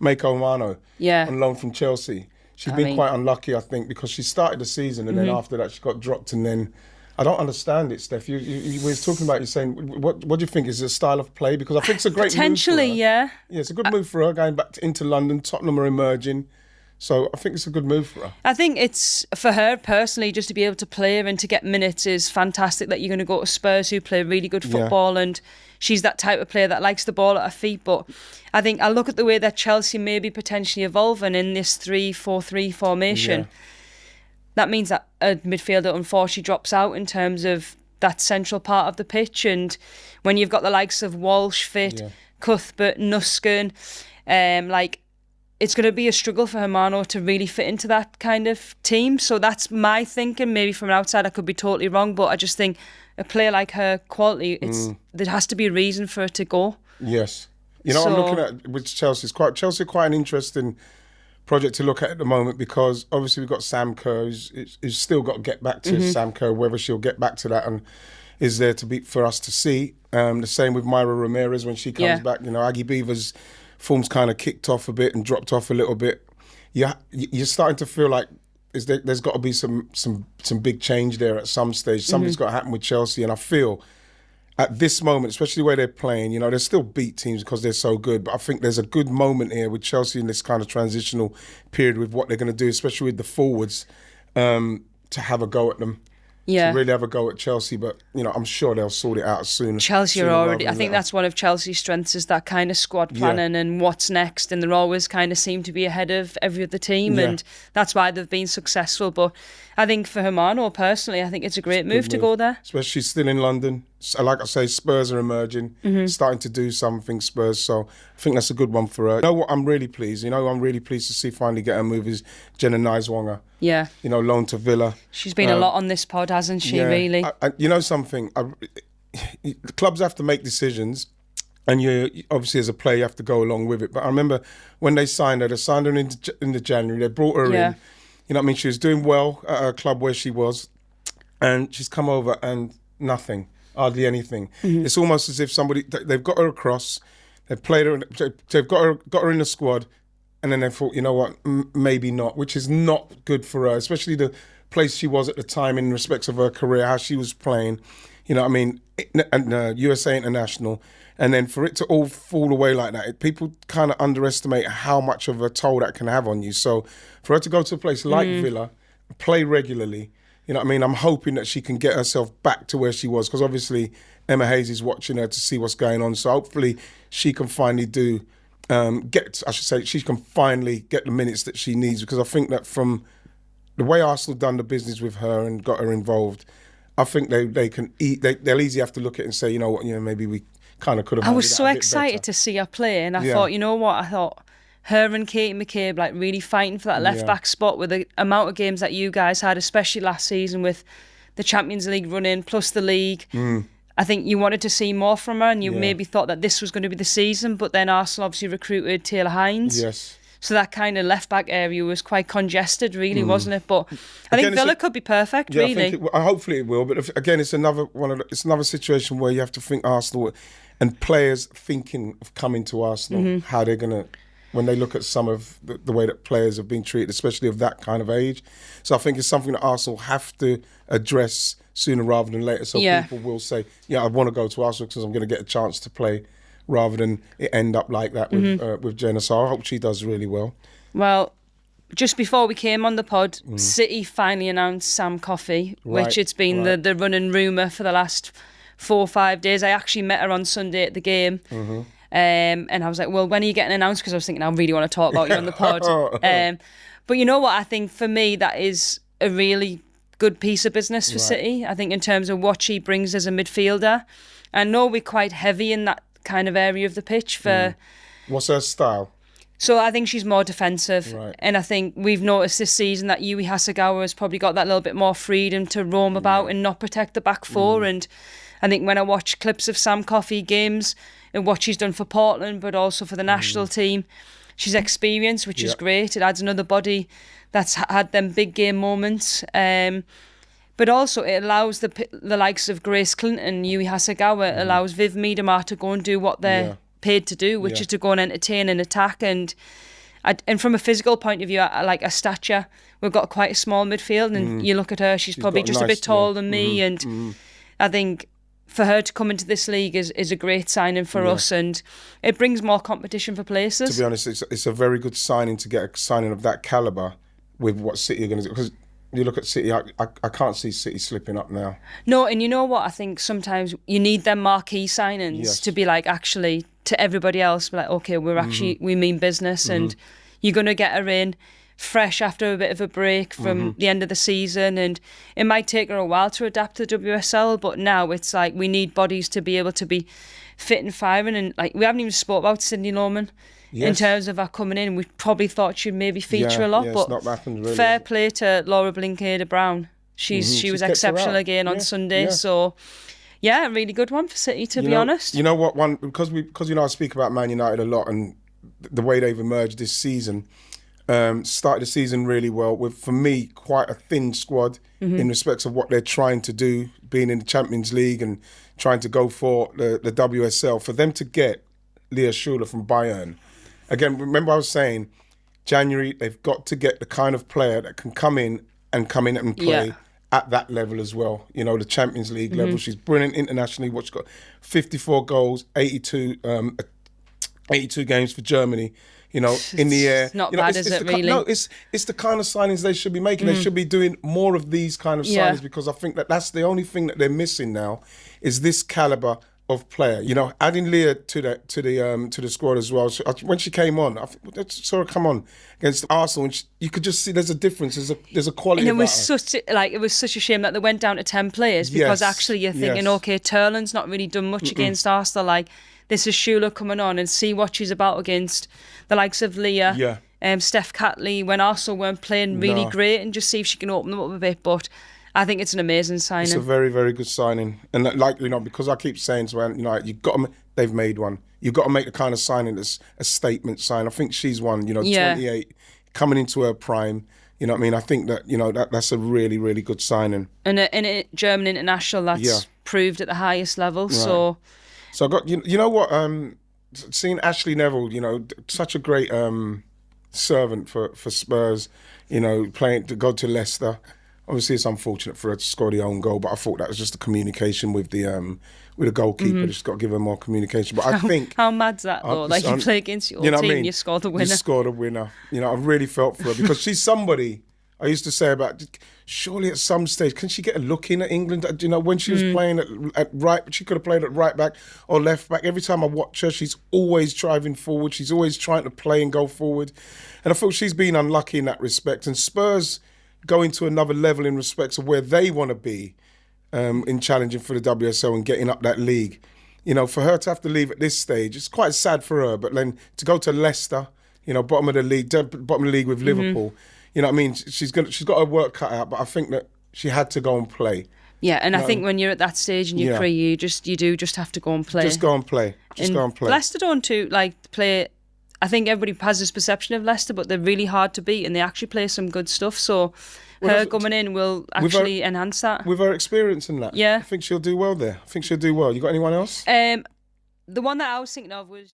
Maika Hamano on loan from Chelsea. She's been quite unlucky, I think, because she started the season and then after that she got dropped, and then I don't understand it, Steph. You were talking about, you saying, what do you think? Is it a style of play? Because I think it's a great potentially, move for her. yeah. Yeah, it's a good move for her, going back into London. Tottenham are emerging. So I think it's a good move for her. I think it's, for her personally, just to be able to play and to get minutes is fantastic, that you're going to go to Spurs who play really good football, and she's that type of player that likes the ball at her feet. But I think I look at the way that Chelsea may be potentially evolving in this 3-4-3 formation. Yeah. That means that a midfielder unfortunately drops out in terms of that central part of the pitch. And when you've got the likes of Walsh fit, Cuthbert, Nuskin, it's going to be a struggle for Hamano to really fit into that kind of team. So that's my thinking. Maybe from an outside I could be totally wrong, but I just think a player like her quality, there has to be a reason for it to go. Yes. You know, I'm looking at with Chelsea are quite an interesting project to look at the moment, because obviously we've got Sam Kerr who's still got to get back to Sam Kerr, whether she'll get back to that and is there to be for us to see. The same with Myra Ramirez when she comes back. You know, Aggie Beaver's form's kind of kicked off a bit and dropped off a little bit. You're starting to feel like there's got to be some big change there at some stage. Something's got to happen with Chelsea, and I feel at this moment, especially where they're playing, you know, they're still beat teams because they're so good, but I think there's a good moment here with Chelsea in this kind of transitional period with what they're going to do, especially with the forwards, to have a go at them. To really have a go at Chelsea, but you know, I'm sure they'll sort it out soon. Chelsea are already, I think that's one of Chelsea's strengths, is that kind of squad planning and what's next, and they're always kind of seem to be ahead of every other team, and that's why they've been successful. But I think for Hamano personally, I think it's a great move to go there. Especially she's still in London. So like I say, Spurs are emerging, starting to do something, Spurs. So I think that's a good one for her. You know what, I'm really pleased. You know, I'm really pleased to see finally get her move is Jenna Nnongwa. Yeah. You know, loan to Villa. She's been a lot on this pod, hasn't she, really? You know something? The clubs have to make decisions, and you obviously as a player you have to go along with it. But I remember when they signed her in the January, they brought her in. You know what I mean? She was doing well at her club where she was, and she's come over and nothing, hardly anything. It's almost as if they've got her across, they've played her, they've got her in the squad, and then they thought, you know what, maybe not, which is not good for her, especially the place she was at the time in respects of her career, how she was playing, you know what I mean, and USA International, and then for it to all fall away like that, people kind of underestimate how much of a toll that can have on you. So for her to go to a place like Villa, play regularly, you know what I mean, I'm hoping that she can get herself back to where she was, because obviously Emma Hayes is watching her to see what's going on, so hopefully she can finally she can finally get the minutes that she needs, because I think that from the way Arsenal done the business with her and got her involved, I think they'll easily have to look at it and say, you know what, you know, maybe we kind of could have. I was so excited to see her play, and I thought, you know what, I thought her and Katie McCabe like really fighting for that left back spot with the amount of games that you guys had, especially last season with the Champions League run-in plus the league. I think you wanted to see more from her, and you maybe thought that this was going to be the season, but then Arsenal obviously recruited Taylor Hines. Yes. So that kind of left-back area was quite congested, really, wasn't it? But I think Villa could be perfect, really. Hopefully it will, but again, it's another situation where you have to think Arsenal and players thinking of coming to Arsenal, how they're going to, when they look at some of the way that players have been treated, especially of that kind of age. So I think it's something that Arsenal have to address sooner rather than later. So people will say, I want to go to Arsenal because I'm going to get a chance to play, rather than it end up like that with Jenna. So I hope she does really well. Well, just before we came on the pod, City finally announced Sam Coffey, which it's been the running rumour for the last 4 or 5 days. I actually met her on Sunday at the game. And I was like, well, when are you getting announced? Because I was thinking, I really want to talk about you on the pod. But you know what? I think for me, that is a really good piece of business for City. I think in terms of what she brings as a midfielder. I know we're quite heavy in that kind of area of the pitch for... What's her style? So I think she's more defensive. And I think we've noticed this season that Yui Hasegawa has probably got that little bit more freedom to roam about and not protect the back four. And I think when I watch clips of Sam Coffey games and what she's done for Portland, but also for the national team, she's experienced, which is great. It adds another body that's had them big game moments. But also it allows the likes of Grace Clinton, Yui Hasegawa, allows Viv Miedema to go and do what they're paid to do, which is to go and entertain and attack. And And from a physical point of view, like a stature, we've got quite a small midfield, and you look at her, she's probably just a bit taller than me, and I think for her to come into this league is a great signing for us, and it brings more competition for places. To be honest, it's a very good signing to get a signing of that calibre with what City are going to do. Because you look at City, I can't see City slipping up now. No, and you know what? I think sometimes you need them marquee signings to be like, actually, to everybody else, be like, okay, we're actually, we mean business, and you're going to get her in fresh after a bit of a break from the end of the season, and it might take her a while to adapt to the WSL, but now it's like we need bodies to be able to be fit and firing, and like we haven't even spoke about Sydney Norman in terms of her coming in. We probably thought she'd maybe feature a lot, but it's not happened, really. Fair play to Laura Blinkade-Brown. She was exceptional again on Sunday, so yeah, a really good one for City, to be honest. You know what, one, because I speak about Man United a lot and the way they've emerged this season. Started the season really well with, for me, quite a thin squad in respects of what they're trying to do, being in the Champions League and trying to go for the WSL. For them to get Lea Schuller from Bayern, again, remember I was saying, January, they've got to get the kind of player that can come in and play at that level as well. You know, the Champions League level. She's brilliant internationally. What she's got, 54 goals, 82 games for Germany. You know, in the air. It's not bad, is it, really? No, it's the kind of signings they should be making. They should be doing more of these kind of signings because I think that's the only thing that they're missing now is this calibre of player. You know, adding Lea to the squad as well. So, when she came on, I saw her come on against Arsenal, and you could just see there's a difference. There's a quality. And it was such a shame that they went down to 10 players because actually you're thinking, okay, Turlin's not really done much against Arsenal. Like, this is Schuller coming on, and see what she's about against the likes of Lea, Steph Catley, when Arsenal weren't playing really great, and just see if she can open them up a bit. But I think it's an amazing signing. It's a very, very good signing. And like, you know, because I keep saying to her, you know, they've made one. You've got to make the kind of signing that's a statement sign. I think she's one, you know, 28, coming into her prime. You know what I mean? I think that, you know, that's a really, really good signing. And a German international that's proved at the highest level. Right. So I got, you know what, seeing Ashley Neville, you know, such a great servant for Spurs, you know, playing to go to Leicester. Obviously, it's unfortunate for her to score the own goal, but I thought that was just a communication with the goalkeeper. Just got to give her more communication. But I think how mad's that though? Like you play against your team, I mean? You score the winner. You score the winner. You know, I really felt for her because she's somebody. I used to say about, surely at some stage, can she get a look in at England? You know, when she was playing at right, she could have played at right back or left back. Every time I watch her, she's always driving forward. She's always trying to play and go forward. And I feel she's been unlucky in that respect. And Spurs going to another level in respects of where they want to be in challenging for the WSL and getting up that league. You know, for her to have to leave at this stage, it's quite sad for her. But then to go to Leicester, you know, bottom of the league with Liverpool. You know what I mean? She's got her work cut out, but I think that she had to go and play. Yeah, and I think when you're at that stage in your career, you do just have to go and play. Just go and play. Leicester don't play. I think everybody has this perception of Leicester, but they're really hard to beat, and they actually play some good stuff. So her coming in will actually enhance that. With her experience in that, I think she'll do well there. You got anyone else? The one that I was thinking of was